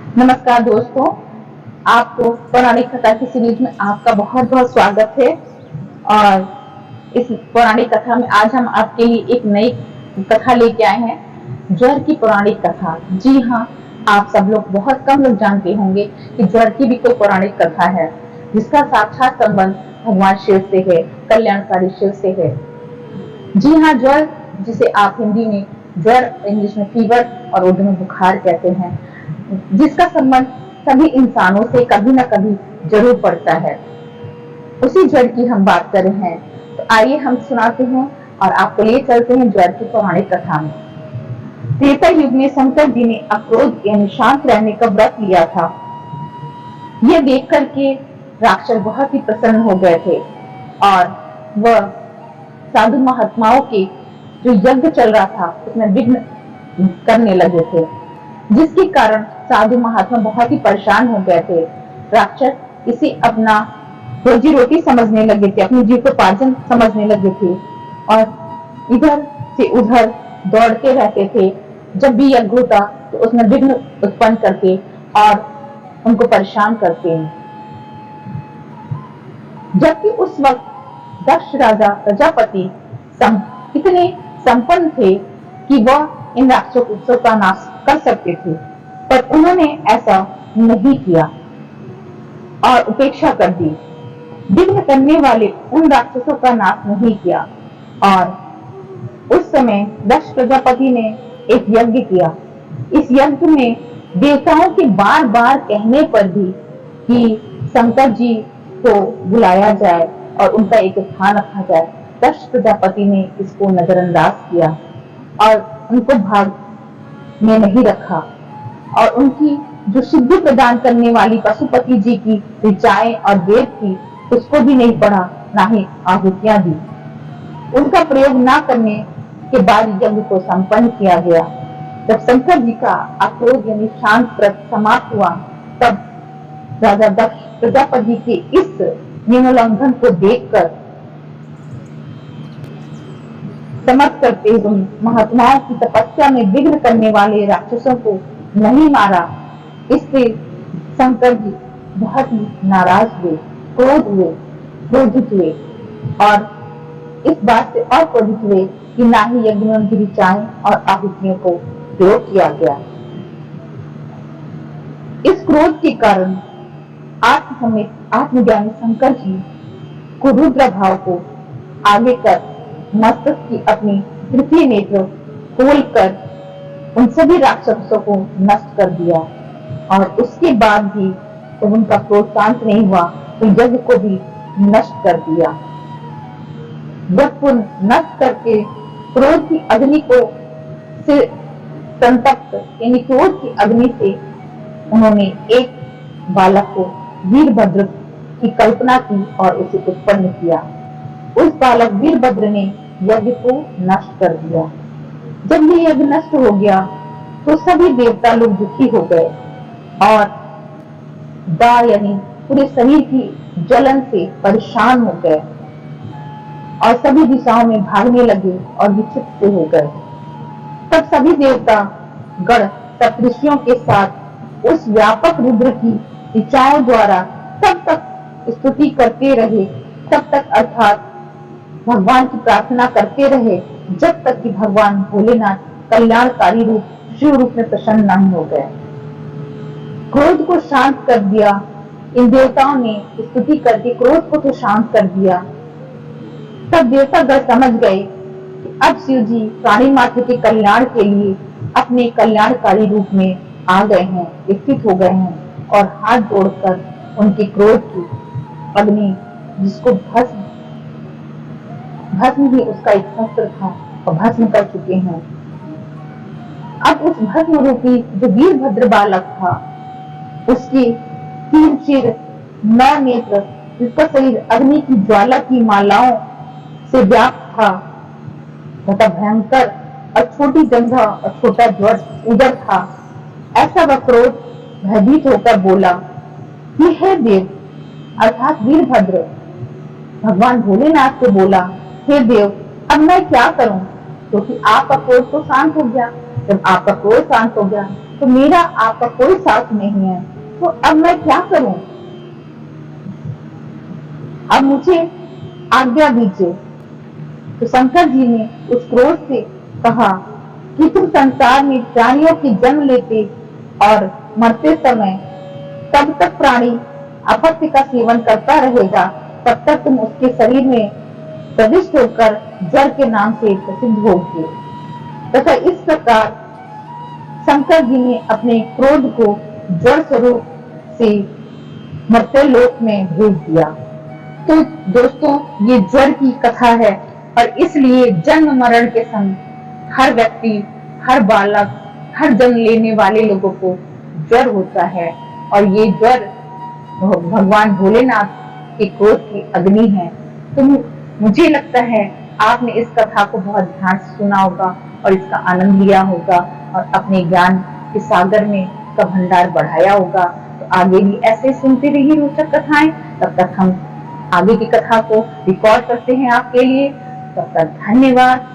नमस्कार दोस्तों, आपको पौराणिक कथा की सीरीज में आपका बहुत बहुत स्वागत है। और इस पौराणिक कथा में आज हम आपके लिए एक नई कथा लेके आए हैं, ज्वर की पौराणिक कथा। जी हाँ, आप सब लोग बहुत कम लोग जानते होंगे कि ज्वर की भी कोई पौराणिक कथा है जिसका साक्षात संबंध भगवान शिव से है, कल्याणकारी शिव से है। जी हाँ, ज्वर जिसे आप हिंदी में ज्वर, इंग्लिश में फीवर और उर्दू में बुखार कहते हैं, जिसका संबंध सभी इंसानों से कभी न कभी जरूर पड़ता है। उसी ज्वर की हम बात कर रहे हैं, तो आइए हम सुनाते हैं और आपको ले चलते हैं ज्वर की पौराणिक कथा में। त्रेता युग में शंकर जी ने अक्रोध यानी शांत रहने का व्रत लिया था। यह देख करके राक्षस बहुत ही प्रसन्न हो गए थे और वह साधु महात्माओं के जो यज्ञ चल रहा था उसमें विघ्न करने लगे थे, जिसके कारण साधु महात्मा बहुत ही परेशान हो गए थे। राक्षस इसे अपना रोजी रोटी समझने लगे थे, अपनी जीविकोपार्जन समझने लगे थे और इधर से उधर दौड़ते रहते थे। जब भी यज्ञ होता तो उसमें विघ्न उत्पन्न करते और उनको परेशान करते हैं। जबकि उस वक्त दक्ष राजा प्रजापति इतने संपन्न थे कि वह इन राक्षसों का नाश कर सकते थे, पर उन्होंने ऐसा नहीं किया और उपेक्षा कर दी। विघ्न करने वाले उन राक्षसों का नाश नहीं किया और उस समय दक्ष प्रजापति ने एक यज्ञ किया। इस यज्ञ में देवताओं के बार बार कहने पर भी कि शंकर जी को बुलाया जाए और उनका एक स्थान रखा जाए, दक्ष प्रजापति ने इसको नजरअंदाज किया और उनको भाग में नहीं रखा और उनकी जो सिद्धि प्रदान करने वाली पशुपति जी की ऋचाएं और वेद थी उसको भी नहीं पढ़ा, ना ही आहुतियां दी। उनका प्रयोग न करने के बाद यज्ञ को संपन्न किया गया। जब शंकर जी का अक्रोध यानी शांत व्रत समाप्त हुआ, तब राजा दक्ष प्रजापति के इस नियमोल्लंघन को देखकर समर्थ करते हुए महात्माओं की तपस्या में विघ्न करने वाले राक्षसों को नहीं मारा। इससे शंकर जी बहुत ही नाराज हुए, क्रोधित हुए और इस बात से और क्रोधित हुए कि ना ही यज्ञ में उनकी ऋचाएं और आहुतियों को प्रयोग किया गया। इस क्रोध के कारण आत्मज्ञानी शंकर जी को रुद्र भाव को आगे कर मस्तक की अपनी तृतीय नेत्र खोलकर उन सभी राक्षसों को नष्ट कर दिया और उसके बाद भी जब उनका क्रोध शांत नहीं हुआ तो यज्ञ को भी नष्ट कर दिया। यज्ञ को नष्ट करके क्रोध की अग्नि को से संतप्त यानी क्रोध की अग्नि से उन्होंने एक बालक को वीरभद्र की कल्पना की और उसे उत्पन्न किया। उस बालक वीरभद्र ने यज्ञ को नष्ट कर दिया। जब ये यज्ञ नष्ट हो गया तो सभी देवता लोग दुखी हो गए और दाह यानी पूरे शरीर की जलन से परेशान हो गए और सभी दिशाओं में भागने लगे और विक्षिप्त हो गए। तब सभी देवता गण सप्तऋषियों के साथ उस व्यापक रुद्र की ऋचाओं द्वारा तब तक स्तुति करते रहे, तब तक अर्थात भगवान की प्रार्थना करते रहे जब तक कि भगवान भोलेनाथ कल्याणकारी रूप शिव रूप में प्रसन्न नहीं हो गए। क्रोध को शांत कर दिया। इन देवताओं ने स्तुति करके क्रोध को तो शांत कर दिया। तब देवतागण समझ गए कि अब शिव जी प्राणी मात्र के कल्याण के लिए अपने कल्याणकारी रूप में आ गए हैं, स्थित हो गए हैं और हाथ जोड़कर उनके क्रोध की अग्नि, जिसको भस्म ही उसका एक शस्त्र था, और भस्म कर चुके हैं। अब उस भस्म रूपी जो वीरभद्र बालक था, उसके 3 सिर 9 नेत्र, जिसका शरीर अग्नि की ज्वाला की मालाओं से व्याप्त था तथा भयंकर और छोटी जंघा और छोटा उदर था, ऐसा वह क्रोध भयभीत होकर बोला कि हे देव अर्थात वीरभद्र भगवान भोलेनाथ से बोला, हे देव अब मैं क्या करूं, क्योंकि आपका क्रोध तो शांत हो गया। जब आपका क्रोध शांत हो गया तो मेरा आपका कोई साथ नहीं है, तो अब मैं क्या करूं? अब मुझे आज्ञा दीजिए। तो शंकर जी ने उस क्रोध से कहा कि तुम संसार में प्राणियों की जन्म लेते और मरते समय तब तक प्राणी अपत्य का सेवन करता रहेगा, तब तक तुम उसके शरीर में प्रविष्ट होकर जड़ के नाम से प्रसिद्ध होगे। तथा इस प्रकार शंकर जी ने अपने क्रोध को जड़ स्वरूप से मर्त्य लोक में भेज दिया। तो दोस्तों, ये जड़ की कथा है और इसलिए जन्म मरण के समय हर व्यक्ति, हर बालक, हर जन्म लेने वाले लोगों को ज्वर होता है और ये ज्वर भगवान भोलेनाथ के क्रोध की अग्नि है। तो मुझे लगता है आपने इस कथा को बहुत ध्यान से सुना होगा और इसका आनंद लिया होगा और अपने ज्ञान के सागर में का भंडार बढ़ाया होगा। तो आगे भी ऐसे सुनते रहिए रोचक कथाएं। तब तक हम आगे की कथा को रिकॉर्ड करते हैं आपके लिए। तब तक धन्यवाद।